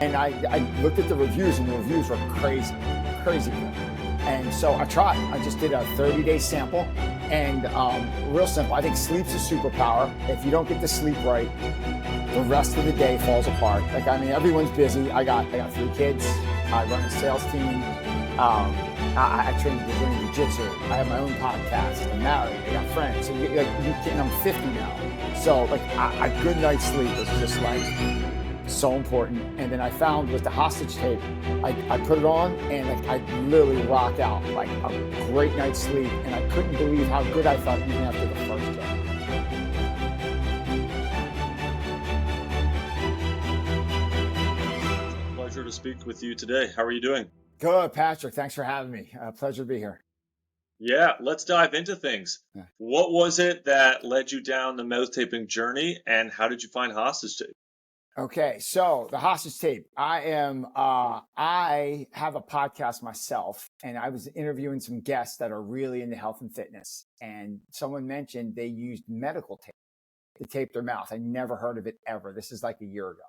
And I looked at the reviews, and the reviews were crazy, crazy good. And so I tried. I just did a 30-day sample, and real simple. I think sleep's a superpower. If you don't get the sleep right, the rest of the day falls apart. Like, I mean, everyone's busy. I got 3 kids. I run a sales team. I train Brazilian jiu-jitsu. I have my own podcast. I'm married. I got friends. So I'm 50 now. So like a good night's sleep is just like so important. And then I found with the hostage tape, I put it on, and like I literally rock out like a great night's sleep. And I couldn't believe how good I felt even after the first day. Pleasure to speak with you today. How are you doing? Good, Patrick. Thanks for having me. Pleasure to be here. Yeah, let's dive into things. Yeah. What was it that led you down the mouth taping journey, and how did you find hostage tape? Okay, so the hostage tape. I have a podcast myself, and I was interviewing some guests that are really into health and fitness. And someone mentioned they used medical tape to tape their mouth. I never heard of it ever. This is like a year ago.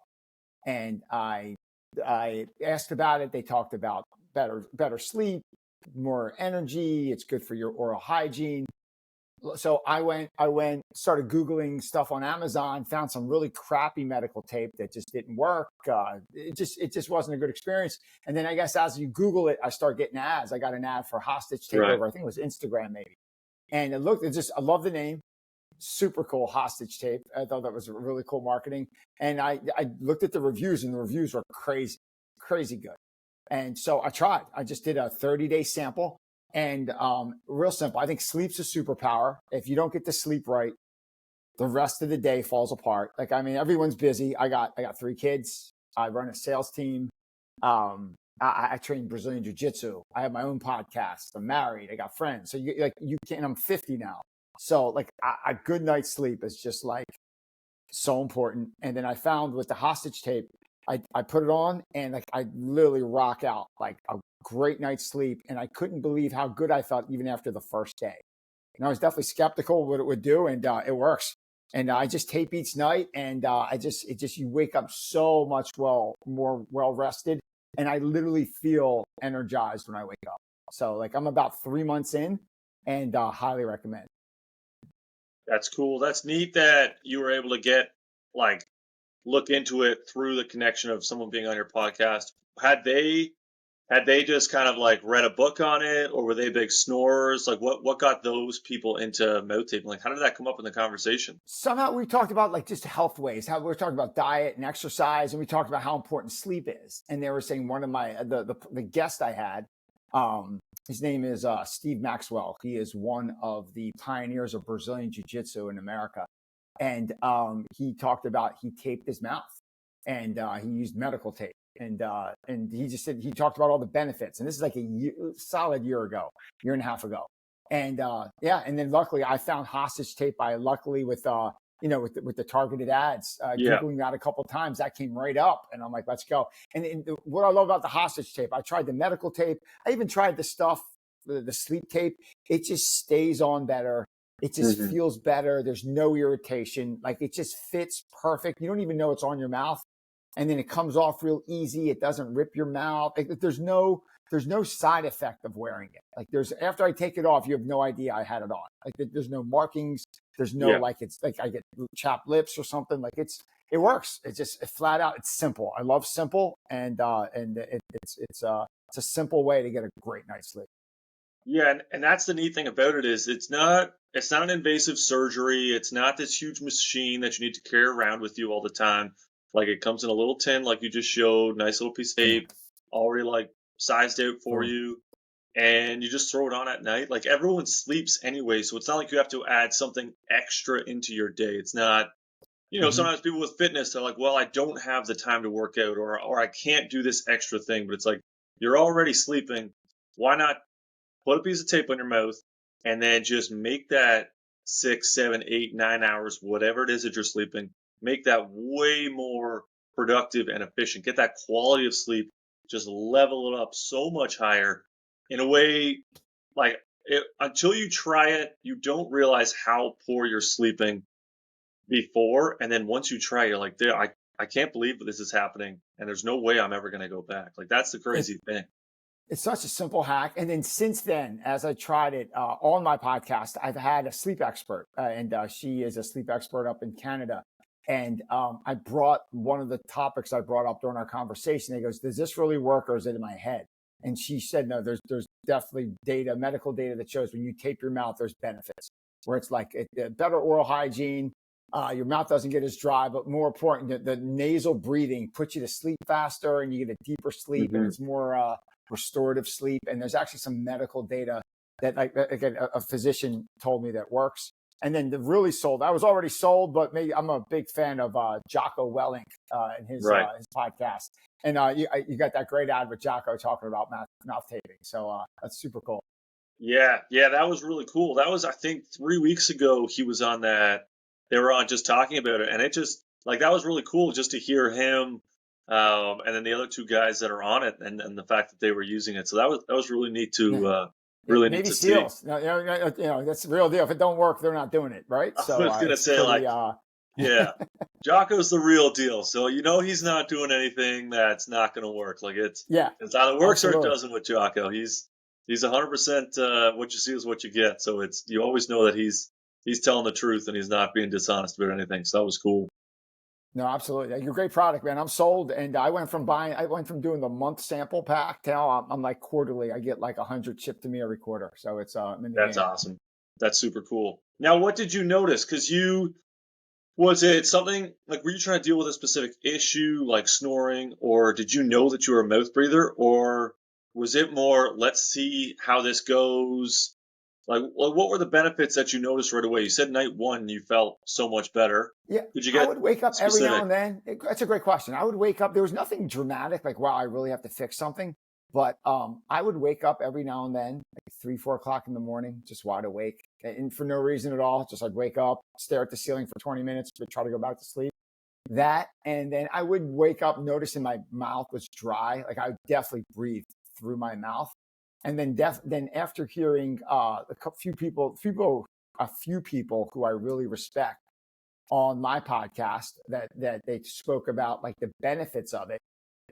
And I asked about it. They talked about better sleep, more energy. It's good for your oral hygiene. So I started Googling stuff on Amazon, found some really crappy medical tape that just didn't work. It just wasn't a good experience. And then I guess as you Google it, I start getting ads. I got an ad for hostage tape Right. over, I think it was Instagram maybe. And I love the name. Super cool, hostage tape. I thought that was really cool marketing. And I looked at the reviews, and the reviews were crazy, crazy good. And so I tried. I just did a 30-day sample. And real simple. I think sleep's a superpower. If you don't get the sleep right, the rest of the day falls apart. Like, I mean, everyone's busy. I got 3 kids. I run a sales team. I train Brazilian jiu-jitsu. I have my own podcast. I'm married. I got friends. So I'm 50 now. So like a good night's sleep is just like so important. And then I found with the hostage tape, I put it on, and like I literally rock out like a great night's sleep. And I couldn't believe how good I felt even after the first day. And I was definitely skeptical what it would do, and it works. And I just tape each night, and you wake up so much more well rested, and I literally feel energized when I wake up. So like I'm about 3 months in, and highly recommend. That's cool. That's neat that you were able to look into it through the connection of someone being on your podcast. Had they just kind of like read a book on it, or were they big snorers? Like what got those people into mouth taping? Like, how did that come up in the conversation? Somehow we talked about like just health ways, how we were talking about diet and exercise, and we talked about how important sleep is. And they were saying one of the guest I had, his name is Steve Maxwell. He is one of the pioneers of Brazilian jiu-jitsu in America. And he talked about he taped his mouth, and he used medical tape. And he just said he talked about all the benefits. And this is like solid year and a half ago. And and then luckily I found hostage tape. With the targeted ads, Googling that a couple of times, that came right up, and I'm like, let's go. And what I love about the hostage tape, I tried the medical tape. I even tried the stuff, the sleep tape. It just stays on better. It just feels better. There's no irritation. Like it just fits perfect. You don't even know it's on your mouth. And then it comes off real easy. It doesn't rip your mouth. There's no side effect of wearing it. Like after I take it off, you have no idea I had it on. Like there's no markings. There's no it's like I get chapped lips or something. Like it works. It's just flat out. It's simple. I love simple, and it's a simple way to get a great night's sleep. Yeah, and that's the neat thing about it is it's not an invasive surgery. It's not this huge machine that you need to carry around with you all the time. Like it comes in a little tin, like you just showed, nice little piece of tape, already like sized out for you, and you just throw it on at night. Like everyone sleeps anyway, so it's not like you have to add something extra into your day. It's not, sometimes people with fitness, they're like, well, I don't have the time to work out, or I can't do this extra thing. But it's like, you're already sleeping. Why not put a piece of tape on your mouth and then just make that 6, 7, 8, 9 hours, whatever it is that you're sleeping, make that way more productive and efficient. Get that quality of sleep, just level it up so much higher in a way until you try it, you don't realize how poor you're sleeping before. And then once you try, you're like, I I can't believe that this is happening, and there's no way I'm ever going to go back. Like that's the It's crazy thing. it's such a simple hack. And then since then, as I tried it on my podcast, I've had a sleep expert, and she is a sleep expert up in Canada. And I brought one of the topics I brought up during our conversation. He goes, "Does this really work, or is it in my head?" And she said, "No, there's definitely data, medical data that shows when you tape your mouth, there's benefits. Where it's like better oral hygiene, your mouth doesn't get as dry, but more important, the nasal breathing puts you to sleep faster, and you get a deeper sleep, and Hmm. it's more restorative sleep. And there's actually some medical data that, like, again, a physician told me that works. And then the really sold, I was already sold, but maybe I'm a big fan of Jocko Willink and Right. his podcast. And you got that great ad with Jocko talking about mouth taping. So that's super cool. Yeah, yeah, that was really cool. That was, I think, 3 weeks ago. He was on that. They were on just talking about it, and it just like that was really cool just to hear him, and then the other two guys that are on it, and the fact that they were using it. So that was Yeah. Yeah, really neat Navy to see. SEALs. That's the real deal. If it don't work, they're not doing it, right? I So was gonna it's say pretty. like, yeah, Jocko's the real deal. So he's not doing anything that's not gonna work. Like Yeah, it's either works or it absolutely. doesn't with Jocko. He's 100% what you see is what you get. So it's you always know that he's telling the truth and he's not being dishonest about anything. So that was cool. No, absolutely. You're a great product, man. I'm sold. And I went from doing the month sample pack to now I'm like quarterly. I get like 100 shipped to me every quarter. So it's I'm in the That's game. awesome. That's super cool. Now, what did you notice? Because was it something like were you trying to deal with a specific issue like snoring, or did you know that you were a mouth breather, or was it more let's see how this goes? Like what were the benefits that you noticed right away? You said night one you felt so much better. Yeah, Did you I get would wake up every now specific? and then. That's a great question. I would wake up. There was nothing dramatic, like wow, I really have to fix something. But I would wake up every now and then, like 3, 4 o'clock in the morning, just wide awake, and for no reason at all. Just I'd wake up, stare at the ceiling for 20 minutes, but try to go back to sleep. That, and then I would wake up noticing my mouth was dry. Like I would definitely breathe through my mouth. And then after hearing a few people who I really respect on my podcast that they spoke about like the benefits of it.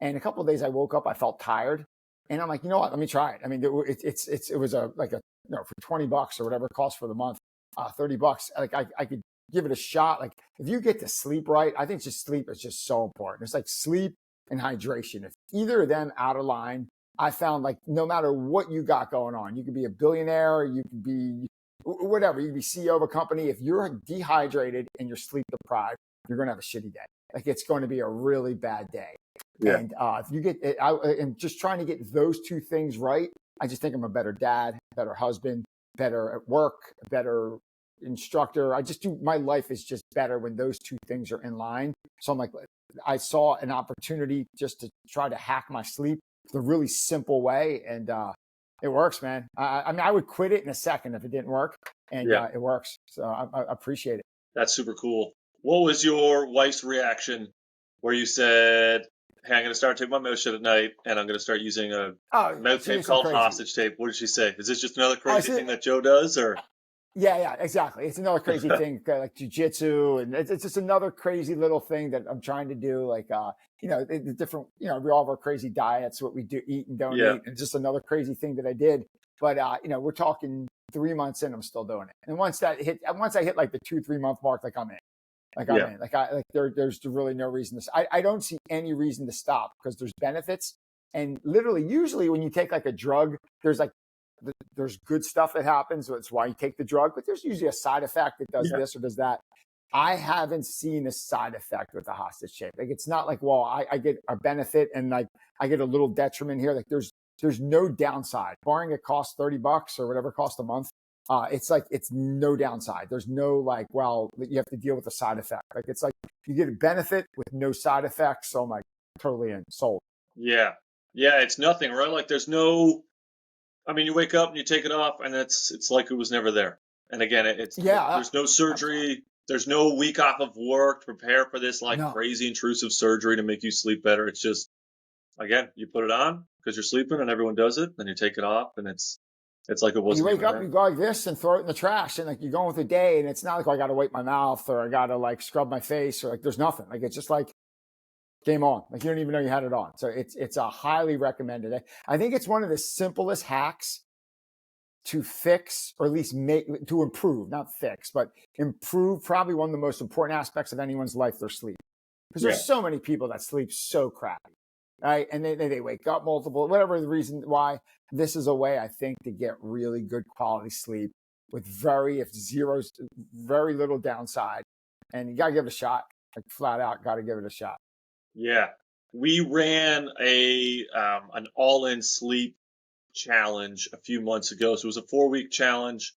And a couple of days I woke up, I felt tired, and I'm like, you know what? Let me try it. I mean, it was a like a for $20 or whatever it costs for the month, $30. Like I could give it a shot. Like if you get to sleep right, I think just sleep is just so important. It's like sleep and hydration. If either of them out of line, I found like no matter what you got going on, you could be a billionaire, you could be whatever, you could be CEO of a company. If you're dehydrated and you're sleep deprived, you're going to have a shitty day. Like it's going to be a really bad day. Yeah. And if you get, I am just trying to get those two things right. I just think I'm a better dad, better husband, better at work, better instructor. I just do, my life is just better when those two things are in line. So I'm like, I saw an opportunity just to try to hack my sleep the really simple way. And it works, man. I mean, I would quit it in a second if it didn't work, and Yeah. it works. So I appreciate it. That's super cool. What was your wife's reaction where you said, "Hey, I'm going to start taking my mouth shut at night, and I'm going to start using a Oh, mouth she tape is some called crazy. hostage tape"? What did she say? Is this just another I crazy see. thing that Joe does, or? Yeah, exactly. It's another crazy thing, like jiu-jitsu, and it's just another crazy little thing that I'm trying to do. Like, the different, we all have our crazy diets, what we do, eat and don't Yeah, eat, and just another crazy thing that I did. But we're talking 3 months in, I'm still doing it. And once I hit like the 2, 3 month mark, like I'm in. Like I'm yeah, in. There's really no reason to. I don't see any reason to stop because there's benefits. And literally, usually when you take like a drug, there's good stuff that happens. So it's why you take the drug, but there's usually a side effect that does yeah, this or does that. I haven't seen a side effect with the hostage tape. Like it's not like, well, I get a benefit and like I get a little detriment here. Like there's no downside, barring it costs $30 or whatever it costs a month. It's like it's no downside. There's no like, well, you have to deal with the side effect. Like it's like you get a benefit with no side effects. So I'm like totally in, sold. yeah, yeah. It's nothing, right? Like there's no. I mean, you wake up and you take it off, and it's like it was never there. And again, Yeah, there's no I'm sorry. surgery. There's no week off of work to prepare for this like No. crazy intrusive surgery to make you sleep better. It's just again, you put it on because you're sleeping, and everyone does it. Then you take it off, and it's like it You wasn't wake even up, there. you go like this and throw it in the trash, and like you're going with the day, and it's not like, oh, I got to wipe my mouth or I got to like scrub my face or like there's nothing. Like it's just like game on. Like you don't even know you had it on. So it's a highly recommended. I think it's one of the simplest hacks to fix, or at least to improve, not fix, but improve probably one of the most important aspects of anyone's life, their sleep. Because Yeah. there's so many people that sleep so crappy, right? And they wake up multiple, whatever the reason why. This is a way, I think, to get really good quality sleep with very little downside. And you got to give it a shot, like flat out, got to give it a shot. Yeah. We ran an all-in sleep challenge a few months ago. So it was a 4-week challenge,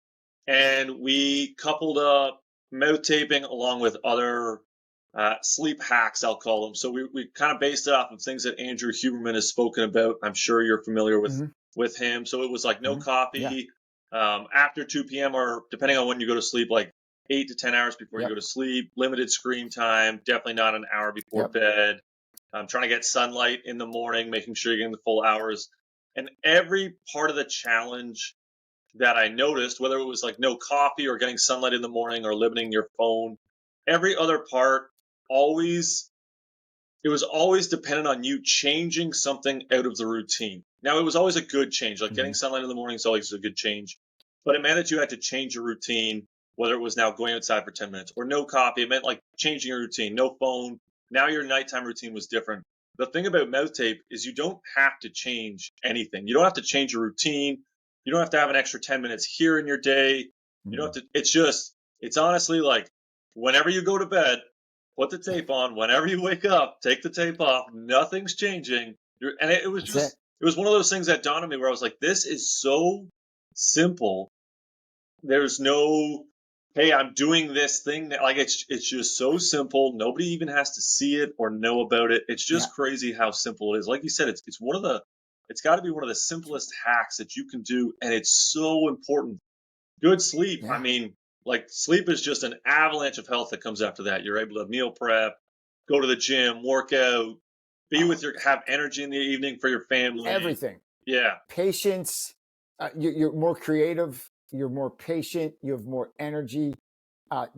and we coupled up mouth taping along with other sleep hacks, I'll call them. So we kind of based it off of things that Andrew Huberman has spoken about. I'm sure you're familiar with him. So it was like no Yeah. coffee after 2 p.m. or depending on when you go to sleep, like 8 to 10 hours before you go to sleep. Limited screen time, definitely not an hour before bed. Trying to get sunlight in the morning, making sure you're getting the full hours. And every part of the challenge that I noticed, whether it was like no coffee or getting sunlight in the morning or limiting your phone, every other part always, it was always dependent on you changing something out of the routine. Now, it was always a good change. Like getting sunlight in the morning is always a good change, but it meant that you had to change your routine, whether it was now going outside for 10 minutes or no coffee. It meant like changing your routine, no phone. Now your nighttime routine was different. The thing about mouth tape is you don't have to change anything. You don't have to change your routine. You don't have to have an extra 10 minutes here in your day. You don't have to, it's honestly like whenever you go to bed, put the tape on. Whenever you wake up, take the tape off. Nothing's changing. And it was That's it was one of those things that dawned on me where I was like, this is so simple. There's no, hey, I'm doing this thing that like it's just so simple. Nobody even has to see it or know about it. It's Yeah. just crazy how simple it is. Like you said, it's one of the, it's got to be one of the simplest hacks that you can do, and it's so important. Good sleep. I Yeah. mean, like sleep is just an avalanche of health that comes after that. You're able to meal prep, go to the gym, work out, be with have energy in the evening for your family. Everything. Yeah. Patience. You're more creative. You're more patient. You have more energy.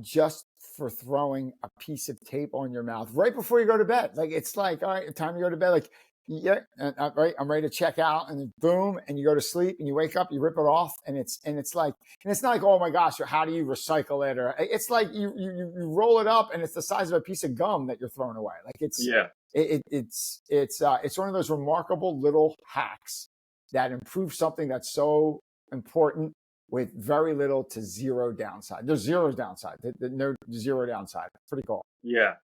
Just for throwing a piece of tape on your mouth right before you go to bed. Like it's like, all right, time to go to bed. Like, yeah, right, I'm ready to check out, and then boom, and you go to sleep, and you wake up, you rip it off, and it's like, and it's not like, oh my gosh, or how do you recycle it, or it's like you roll it up, and it's the size of a piece of gum that you're throwing away. Like it's Yeah. it's one of those remarkable little hacks that improve something that's so important with very little to zero downside. There's zero downside. No zero downside. Pretty cool. Yeah.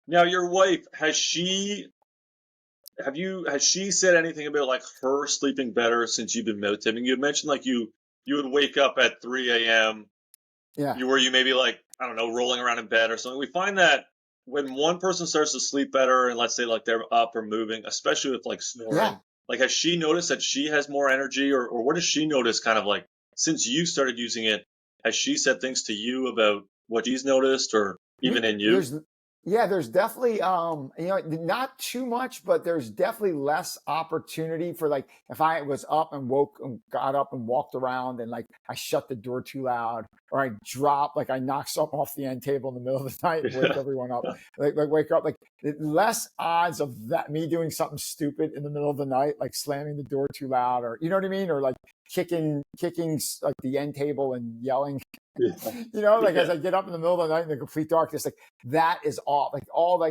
Now your wife, has she said anything about like her sleeping better since you've been mouth taping? You had mentioned like you would wake up at 3 a.m. Yeah. You maybe like, I don't know, rolling around in bed or something. We find that when one person starts to sleep better and let's say like they're up or moving, especially with like snoring, like has she noticed that she has more energy, or what does she notice kind of like since you started using it? Has she said things to you about what she's noticed or even in you? There's definitely not too much, but there's definitely less opportunity for like if I was up and got up and walked around and like I shut the door too loud, or I drop, like I knock something off the end table in the middle of the night and wake everyone up, like wake up, like less odds of that me doing something stupid in the middle of the night, like slamming the door too loud, or you know what I mean, or like kicking like the end table and yelling. Like as I get up in the middle of the night in the complete darkness, like that is all like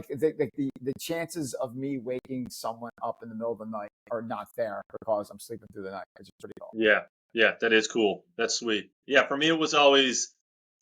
the chances of me waking someone up in the middle of the night are not there because I'm sleeping through the night, which is pretty cool. Yeah, that is cool. That's sweet. Yeah, for me it was always,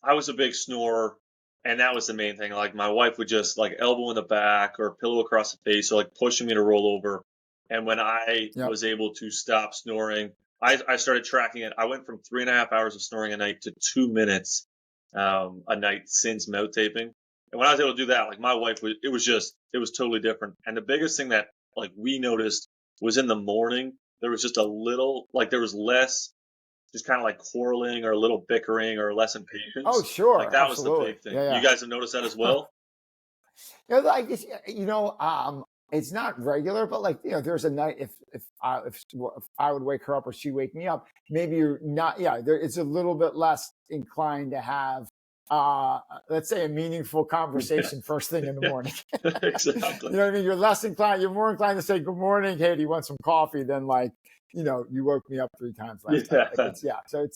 I was a big snorer, and that was the main thing. Like my wife would just like elbow in the back or pillow across the face, or like pushing me to roll over. And when I Yep. was able to stop snoring, I started tracking it. I went from 3.5 hours of snoring a night to 2 minutes a night since mouth taping. And when I was able to do that, like my wife was, it was totally different. And the biggest thing that like we noticed was in the morning, there was just a little, like there was less just kind of like quarreling or a little bickering or less Oh, impatience. Like sure, that was the absolutely. big thing. You Yeah, guys have noticed that as well? like it's not regular, but like there's a night if I would wake her up or she wake me up, maybe you're not. Yeah, it's a little bit less inclined to have let's say a meaningful conversation first thing in the Yeah. morning. Exactly. You know what I mean? You're less inclined, you're more inclined to say good morning. Hey, do you want some coffee? Than like, you woke me up 3 times last night. Like Yeah. so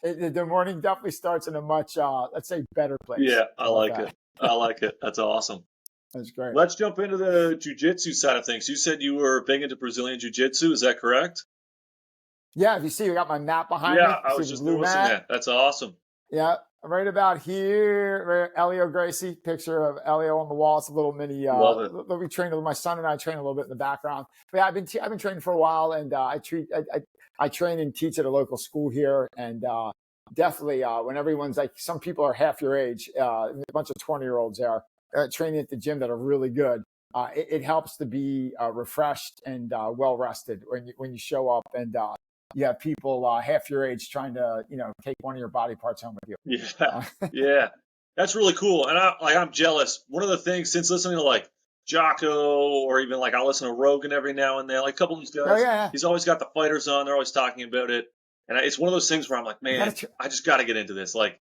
the morning definitely starts in a much, let's say, better place. Yeah. I How about like that? it. I like it. That's awesome. That's great. Let's jump into the jiu-jitsu side of things. You said you were big into Brazilian jiu-jitsu. Is that correct? Yeah, if you see, we got my mat behind Yeah, me. I See was the just blue noticing mat? that. That's awesome. Yeah, right about here, right, Elio Gracie, picture of Elio on the wall. It's a little mini. Love it. We train with my son and I train a little bit in the background. But yeah, I've been training for a while, and I train and teach at a local school here, and definitely when everyone's like, some people are half your age, a bunch of 20-year-olds there training at the gym that are really good. It helps to be refreshed and well rested when you show up, and you have people half your age trying to take one of your body parts home with you. Yeah. Yeah. That's really cool. And I'm jealous. One of the things since listening to like Jocko or even like I'll listen to Rogan every now and then, like a couple of these Oh guys, yeah, he's always got the fighters on. They're always talking about it. And it's one of those things where I'm like, you man, gotta. I just got to get into this. Like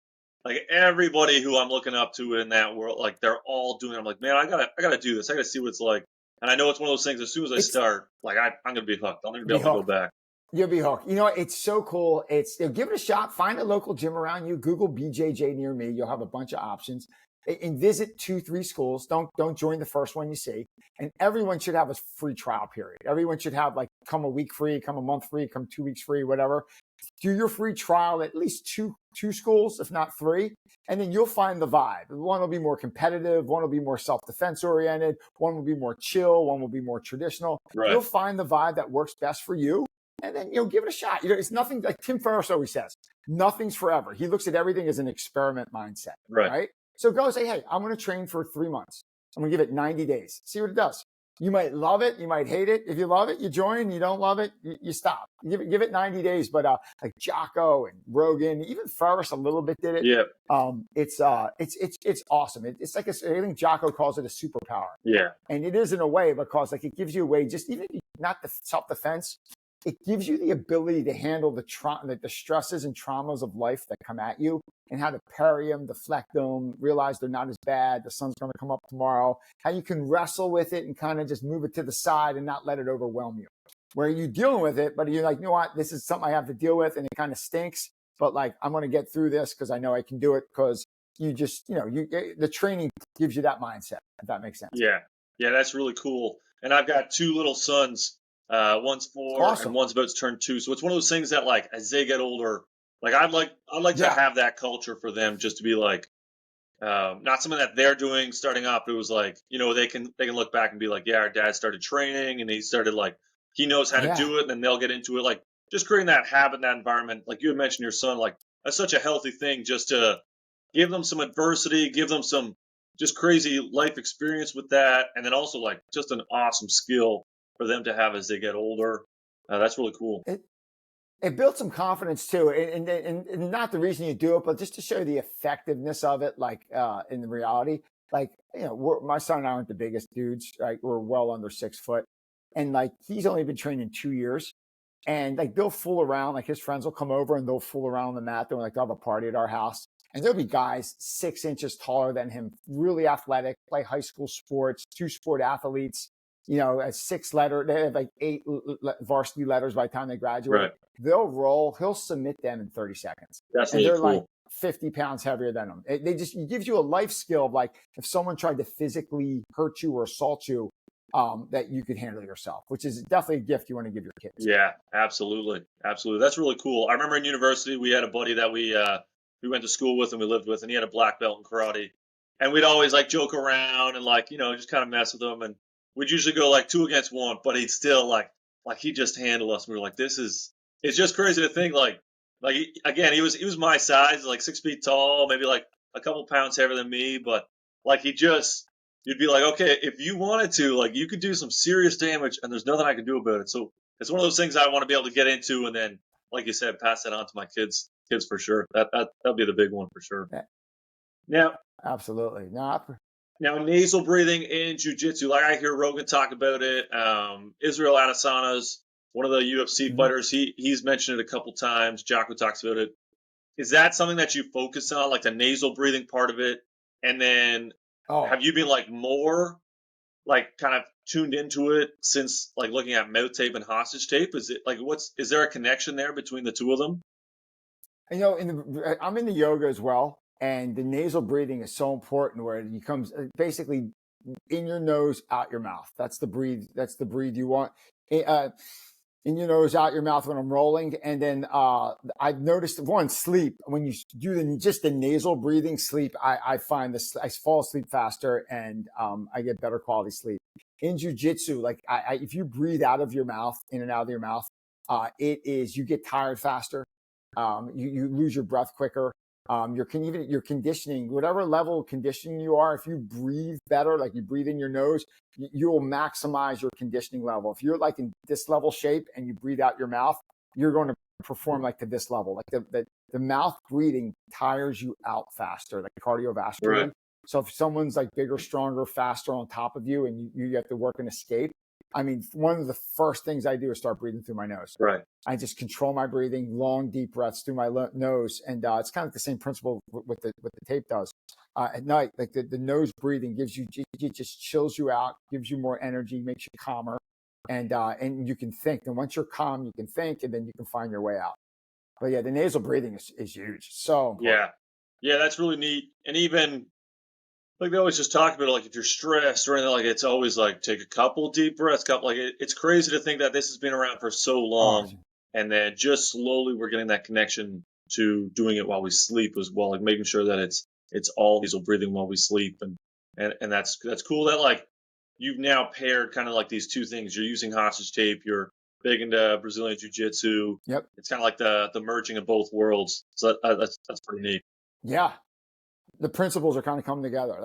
everybody who I'm looking up to in that world, like they're all doing it. I'm like, man, I gotta do this. I gotta see what it's like. And I know it's one of those things. As soon as I It's start, like I'm gonna be hooked. I'll never be be able to go hooked. back. You'll be hooked. You know, it's so cool. Give it a shot. Find a local gym around you. Google BJJ near me. You'll have a bunch of options. And visit 2, 3 schools. Don't join the first one you see. And everyone should have a free trial period. Everyone should have like come a week free, come a month free, come 2 weeks free, whatever. Do your free trial at least two schools, if not 3, and then you'll find the vibe. One will be more competitive, one will be more self-defense oriented, one will be more chill, one will be more traditional. Right. You'll find the vibe that works best for you, and then give it a shot. It's nothing, like Tim Ferriss always says, nothing's forever. He looks at everything as an experiment mindset, Right. right? So go say, hey, I'm going to train for 3 months. I'm going to give it 90 days. See what it does. You might love it. You might hate it. If you love it, you join. You don't love it, you stop. Give it 90 days. But like Jocko and Rogan, even Ferris a little bit did it. Yeah. It's awesome. It's like I think Jocko calls it a superpower. Yeah. And it is in a way, because like it gives you a way, just even not the self-defense, it gives you the ability to handle the stresses and traumas of life that come at you, and how to parry them, deflect them, realize they're not as bad. The sun's going to come up tomorrow. How you can wrestle with it and kind of just move it to the side and not let it overwhelm you. Where you're dealing with it, but you're like, you know what, this is something I have to deal with, and it kind of stinks. But like, I'm going to get through this because I know I can do it, because the training gives you that mindset, if that makes sense. Yeah. Yeah, that's really cool. And I've got 2 little sons. One's 4 and Awesome. one's about to turn 2. So it's one of those things that like as they get older, like I'd like to Yeah. have that culture for them, just to be like not something that they're doing starting off. It was like, they can look back and be like, yeah, our dad started training and he started like he knows how to Yeah. do it, and then they'll get into it. Like just creating that habit, that environment. Like you had mentioned your son, like that's such a healthy thing, just to give them some adversity, give them some just crazy life experience with that, and then also like just an awesome skill for them to have as they get older. That's really cool. It builds some confidence too, and not the reason you do it, but just to show the effectiveness of it. Like in the reality, like my son and I aren't the biggest dudes, right? We're well under 6 foot, and like he's only been training 2 years, and like they'll fool around. Like his friends will come over and they'll fool around on the mat. They'll like they'll have a party at our house, and there'll be guys 6 inches taller than him, really athletic, play high school sports, 2 sport athletes. A 6 letter, they have like 8 varsity letters by the time they graduate. Right. They'll roll, he'll submit them in 30 seconds. That's And really they're cool. like 50 pounds heavier than them. It gives you a life skill of like, if someone tried to physically hurt you or assault you, that you could handle yourself, which is definitely a gift you want to give your kids. Yeah, absolutely. Absolutely. That's really cool. I remember in university, we had a buddy that we went to school with and we lived with, and he had a black belt in karate. And we'd always like joke around and like, just kind of mess with him. And we'd usually go like 2 against 1, but he'd still like he just handled us. We were like, it's just crazy to think again, he was my size, like 6 feet tall, maybe like a couple pounds heavier than me, but like you'd be like, okay, if you wanted to, like you could do some serious damage and there's nothing I can do about it. So it's one of those things I want to be able to get into, and then, like you said, pass that on to my kids for sure. That'll be the big one for sure. Yeah, Now, absolutely. nasal breathing in jiu-jitsu, like I hear Rogan talk about it. Israel Adesana's one of the UFC fighters. He's mentioned it a couple times. Jocko talks about it. is that something that you focus on, like the nasal breathing part of it? And then Oh, have you been like more like kind of tuned into it since like looking at mouth tape and hostage tape? Is it like is there a connection there between the two of them? I'm in the yoga as well, and the nasal breathing is so important. Where it comes basically in your nose, out your mouth. That's the breathe. That's the breathe you want. Uh, in your nose, out your mouth when I'm rolling, and then I've noticed one sleep when you do just the nasal breathing sleep. I find this I fall asleep faster, and I get better quality sleep. In jiu-jitsu, like if you breathe out of your mouth, in and out of your mouth, it is you get tired faster. You lose your breath quicker. Even your conditioning, whatever level of conditioning you are, if you breathe better, like you breathe in your nose, you'll maximize your conditioning level. If you're like in this level shape and you breathe out your mouth, you're going to perform like to this level. Like the mouth breathing tires you out faster, like Right. cardiovascularly. So if someone's like bigger, stronger, faster on top of you, and you have to work an escape, I mean, one of the first things I do is start breathing through my nose. Right. I just control my breathing, long, deep breaths through my nose, and it's kind of the same principle with the tape does. At night, like the nose breathing gives you, it just chills you out, gives you more energy, makes you calmer, and you can think. And once you're calm, you can think, and then you can find your way out. But yeah, the nasal breathing is huge, so important. Yeah. Yeah, that's really neat. And even like they always just talk about it, like if you're stressed or anything, like it's always like take a couple deep breaths, couple like it's crazy to think that this has been around for so Oh, long, and then just slowly we're getting that connection to doing it while we sleep as well, like making sure that it's all nasal breathing while we sleep, and that's cool that like you've now paired kind of like these two things. You're using hostage tape. You're big into Brazilian jiu-jitsu. yep, It's kind of like the merging of both worlds. So that's pretty neat. yeah. The principles are kind of coming together.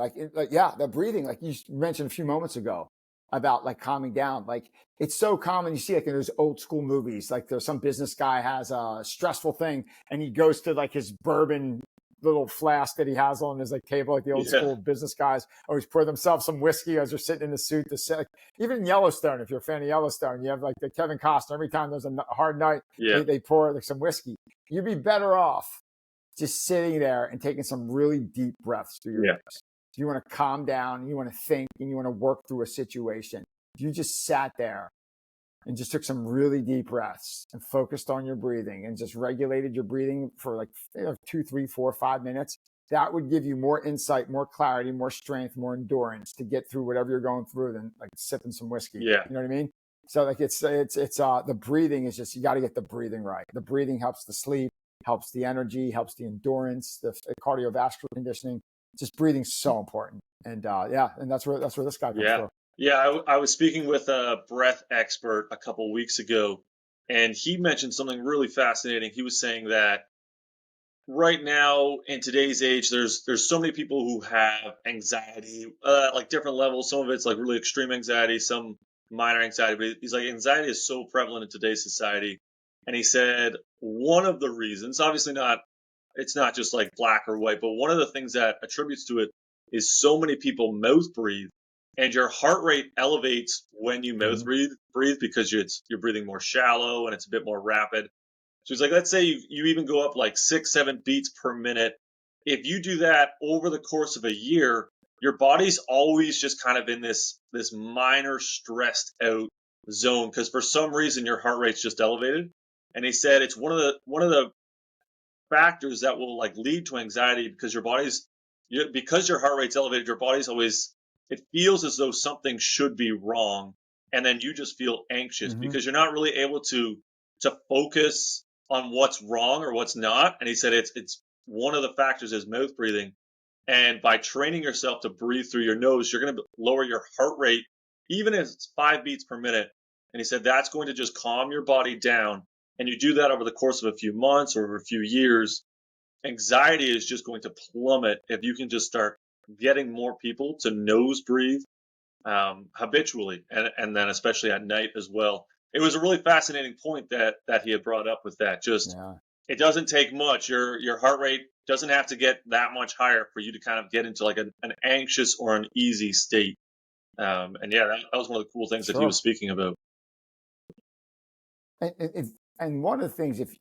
Yeah, the breathing, like you mentioned a few moments ago about like calming down. Like it's so common. You see like in those old school movies, like there's some business guy has a stressful thing and he goes to like his bourbon little flask that he has on his like table, like the old Yeah. school business guys always pour themselves some whiskey as they're sitting in the suit to sit. Like, even in Yellowstone, if you're a fan of Yellowstone, you have like the Kevin Costner. Every time there's a hard night, Yeah. they pour like some whiskey. You'd be better off just sitting there and taking some really deep breaths through your Yeah. nose. If you want to calm down, you want to think, and you want to work through a situation, if you just sat there and just took some really deep breaths and focused on your breathing and just regulated your breathing for like 2, 3, 4, 5 minutes, that would give you more insight, more clarity, more strength, more endurance to get through whatever you're going through than like sipping some whiskey. Yeah. You know what I mean? So like it's the breathing is just, you got to get the breathing right. The breathing helps the sleep, helps the energy, helps the endurance, the cardiovascular conditioning. Just breathing's so important. And and that's where this guy comes Yeah. through. Yeah. I was speaking with a breath expert a couple weeks ago, and he mentioned something really fascinating. He was saying that right now in today's age, there's so many people who have anxiety, like different levels. Some of it's like really extreme anxiety, some minor anxiety. But he's like, anxiety is so prevalent in today's society. And he said one of the reasons, obviously not, it's not just like black or white, but one of the things that attributes to it is so many people mouth breathe, and your heart rate elevates when you mouth Mm-hmm. breathe because you're breathing more shallow and it's a bit more rapid. So he's like, let's say you even go up like 6, 7 beats per minute. If you do that over the course of a year, your body's always just kind of in this minor stressed out zone because for some reason your heart rate's just elevated. And he said it's one of the factors that will like lead to anxiety because because your heart rate's elevated, your body's always, it feels as though something should be wrong, and then you just feel anxious Mm-hmm. because you're not really able to focus on what's wrong or what's not. And he said it's one of the factors is mouth breathing, and by training yourself to breathe through your nose, you're going to lower your heart rate even if it's 5 beats per minute. And he said that's going to just calm your body down, and you do that over the course of a few months or over a few years, anxiety is just going to plummet if you can just start getting more people to nose breathe habitually, and then especially at night as well. It was a really fascinating point that he had brought up with that. Just Yeah. it doesn't take much. Your heart rate doesn't have to get that much higher for you to kind of get into like an anxious or an easy state. And yeah, that was one of the cool things that he was Sure. speaking about. And And one of the things, if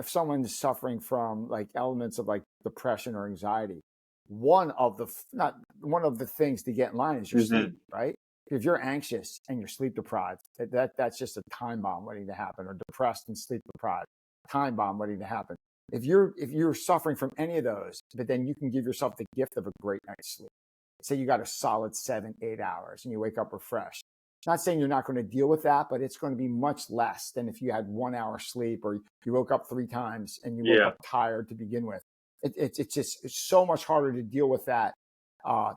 someone is suffering from like elements of like depression or anxiety, one of the things to get in line is your sleep, right? If you're anxious and you're sleep deprived, that's just a time bomb waiting to happen, or depressed and sleep deprived, time bomb waiting to happen. If you're suffering from any of those, but then you can give yourself the gift of a great night's sleep. Say you got a solid 7-8 hours and you wake up refreshed. Not saying you're not going to deal with that, but it's going to be much less than if you had 1 hour sleep, or you woke up 3 times and you woke up tired to begin with. It's so much harder to deal with that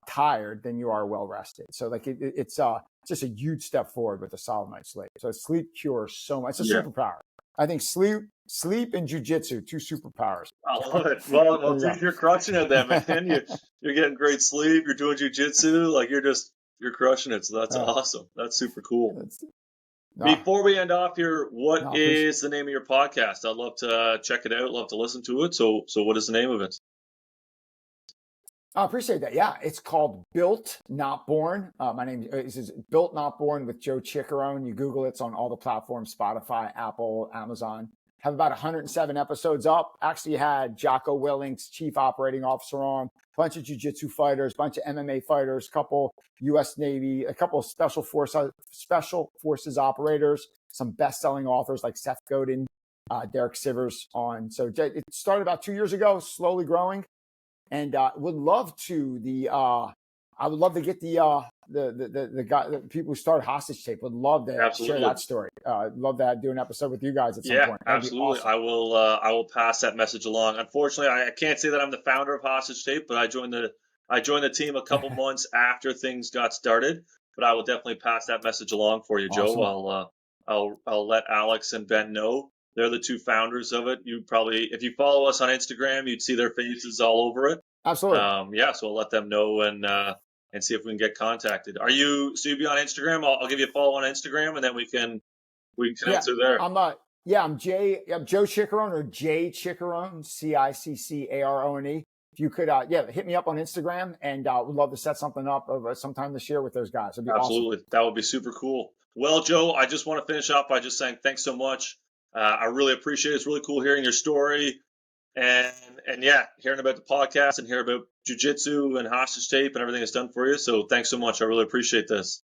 tired than you are well rested. So like it's just a huge step forward with a solid night's sleep. So sleep cures so much. It's a superpower. I think sleep and jiu-jitsu, 2 superpowers. I love it. Well, dude, you're crushing it then, man. You're getting great sleep. You're doing jiu-jitsu. Like you're crushing it. So that's awesome. That's super cool. Before we end off here, what is the name of your podcast? I'd love to check it out. Love to listen to it. So what is the name of it? I appreciate that. Yeah, it's called Built Not Born. My name is Built Not Born with Joe Ciccarone. You Google it. It's on all the platforms: Spotify, Apple, Amazon. Have about 107 episodes up. Actually had Jocko Willings, Chief Operating Officer, on, a bunch of jiu-jitsu fighters, a bunch of MMA fighters, a couple U.S. Navy, a couple of special forces operators, some best-selling authors like Seth Godin, Derek Sivers on. So it started about 2 years ago, slowly growing. And would love to I would love to get the people who started Hostage Tape. Would love to share that story. Love to do an episode with you guys at some point. That'd absolutely. Be awesome. I will pass that message along. Unfortunately, I can't say that I'm the founder of Hostage Tape, but I joined the team a couple months after things got started. But I will definitely pass that message along for you, Joe. Awesome. I'll let Alex and Ben know. They're the 2 founders of it. You probably, if you follow us on Instagram, you'd see their faces all over it. Absolutely. So I'll let them know and see if we can get contacted. You'll be on Instagram? I'll give you a follow on Instagram, and then we can connect through there. I'm Joe Ciccarone, or Jay Ciccarone, Ciccarone. If you could, hit me up on Instagram, and would love to set something up sometime this year with those guys. It'd be absolutely awesome. That would be super cool. Well, Joe, I just want to finish up by just saying thanks so much. I really appreciate it. It's really cool hearing your story, and hearing about the podcast and hearing about jiu-jitsu and Hostage Tape and everything it's done for you. So thanks so much. I really appreciate this.